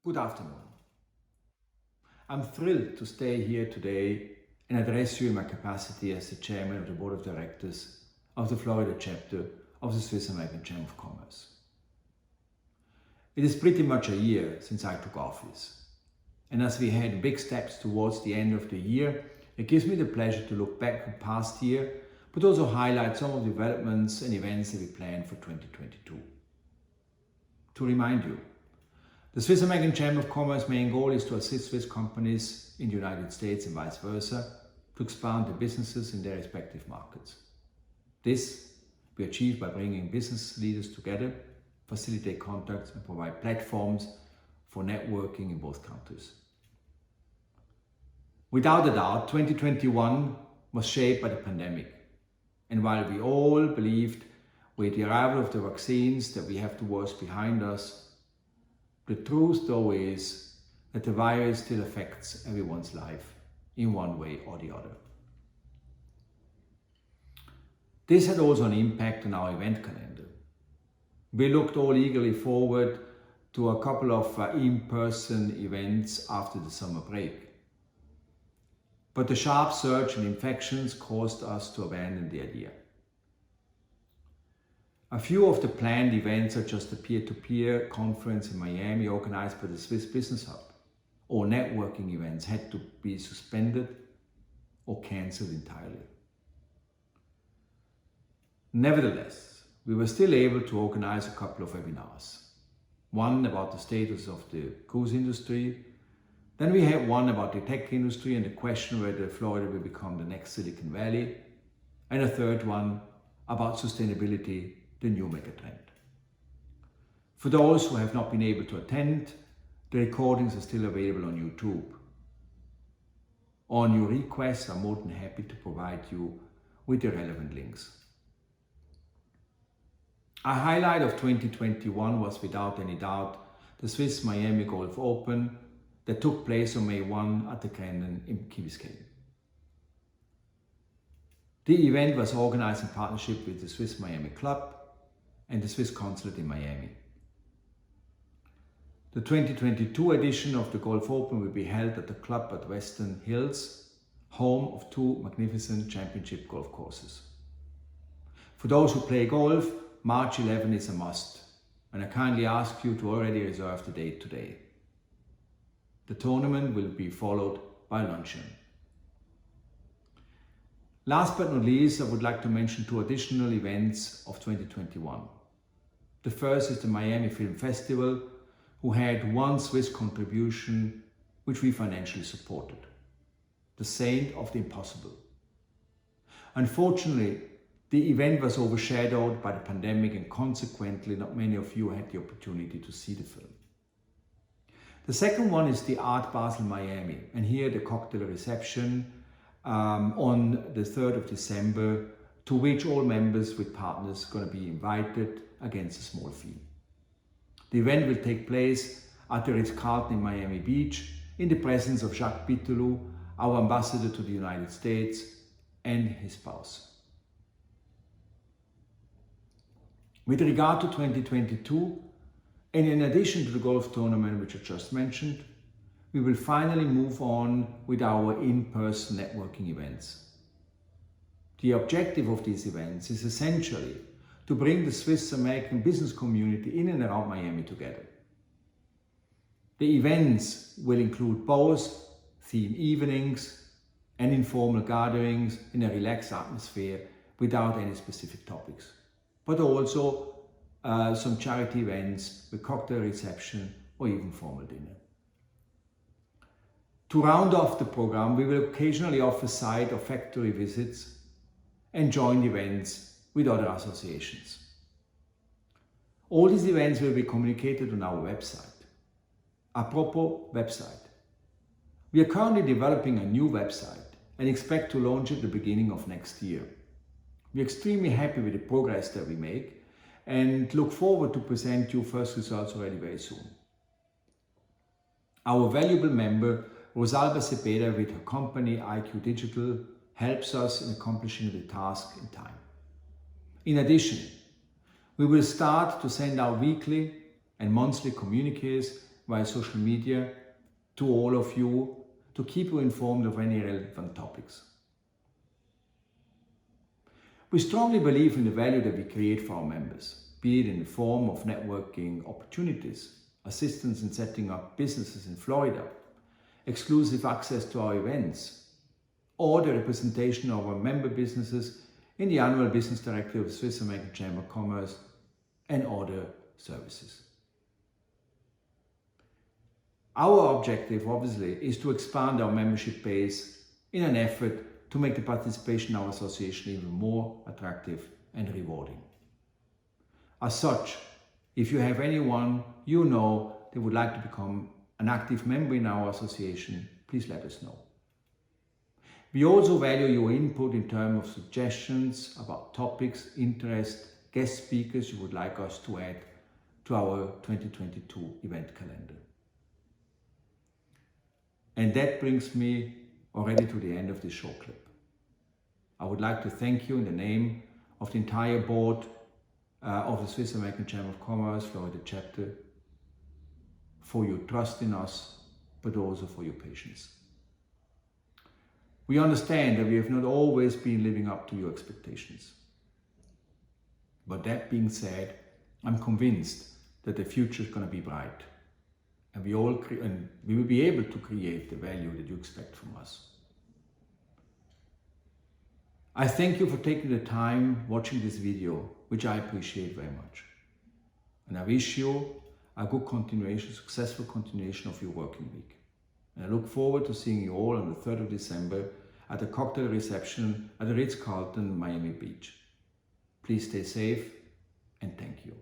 Good afternoon. I'm thrilled to stay here today and address you in my capacity as the Chairman of the Board of Directors of the Florida chapter of the Swiss American Chamber of Commerce. It is pretty much a year since I took office, and as we had big steps towards the end of the year, it gives me the pleasure to look back at the past year, but also highlight some of the developments and events that we plan for 2022. To remind you, the Swiss American Chamber of Commerce main goal is to assist Swiss companies in the United States and vice versa to expand their businesses in their respective markets. This we achieve by bringing business leaders together, facilitate contacts and provide platforms for networking in both countries. Without a doubt, 2021 was shaped by the pandemic. And while we all believed with the arrival of the vaccines that we have the worst behind us, the truth though is that the virus still affects everyone's life in one way or the other. This had also an impact on our event calendar. We looked all eagerly forward to a couple of in-person events after the summer break. But the sharp surge in infections caused us to abandon the idea. A few of the planned events, such as the peer-to-peer conference in Miami organized by the Swiss Business Hub, or networking events, had to be suspended or cancelled entirely. Nevertheless, we were still able to organize a couple of webinars. One about the status of the cruise industry, then we had one about the tech industry and the question whether Florida will become the next Silicon Valley, and a third one about sustainability, the new megatrend. For those who have not been able to attend, the recordings are still available on YouTube. On your request, I'm more than happy to provide you with the relevant links. A highlight of 2021 was without any doubt the Swiss Miami Golf Open that took place on May 1 at the Grandin in Key Biscayne. The event was organized in partnership with the Swiss Miami Club and the Swiss Consulate in Miami. The 2022 edition of the Golf Open will be held at the club at Western Hills, home of two magnificent championship golf courses. For those who play golf, March 11 is a must, and I kindly ask you to already reserve the date today. The tournament will be followed by a luncheon. Last but not least, I would like to mention two additional events of 2021. The first is the Miami Film Festival, who had one Swiss contribution which we financially supported, the Saint of the Impossible. Unfortunately, the event was overshadowed by the pandemic and consequently not many of you had the opportunity to see the film. The second one is the Art Basel Miami, and here the cocktail reception on the 3rd of December, to which all members with partners are going to be invited against a small fee. The event will take place at the Ritz-Carlton in Miami Beach in the presence of Jacques Pittelou, our ambassador to the United States, and his spouse. With regard to 2022, and in addition to the golf tournament which I just mentioned, we will finally move on with our in-person networking events. The objective of these events is essentially to bring the Swiss American business community in and around Miami together. The events will include both theme evenings and informal gatherings in a relaxed atmosphere without any specific topics, but also some charity events with cocktail reception or even formal dinner. To round off the program, we will occasionally offer site or factory visits and joint events with other associations. All these events will be communicated on our website. Apropos website. We are currently developing a new website and expect to launch it at the beginning of next year. We are extremely happy with the progress that we make and look forward to present you first results already very soon. Our valuable member, Rosalba Cepeda, with her company IQ Digital, helps us in accomplishing the task in time. In addition, we will start to send out weekly and monthly communiques via social media to all of you to keep you informed of any relevant topics. We strongly believe in the value that we create for our members, be it in the form of networking opportunities, assistance in setting up businesses in Florida, exclusive access to our events, or the representation of our member businesses in the annual business directory of the Swiss American Chamber of Commerce and other services. Our objective, obviously, is to expand our membership base in an effort to make the participation in our association even more attractive and rewarding. As such, if you have anyone you know that would like to become an active member in our association, please let us know. We also value your input in terms of suggestions about topics, interests, guest speakers you would like us to add to our 2022 event calendar. And that brings me already to the end of this short clip. I would like to thank you in the name of the entire board of the Swiss American Chamber of Commerce, Florida chapter, for your trust in us, but also for your patience. We understand that we have not always been living up to your expectations. But that being said, I'm convinced that the future is going to be bright, and we will be able to create the value that you expect from us. I thank you for taking the time watching this video, which I appreciate very much. And I wish you a good continuation, successful continuation of your working week. And I look forward to seeing you all on the 3rd of December at the cocktail reception at the Ritz-Carlton, Miami Beach. Please stay safe and thank you.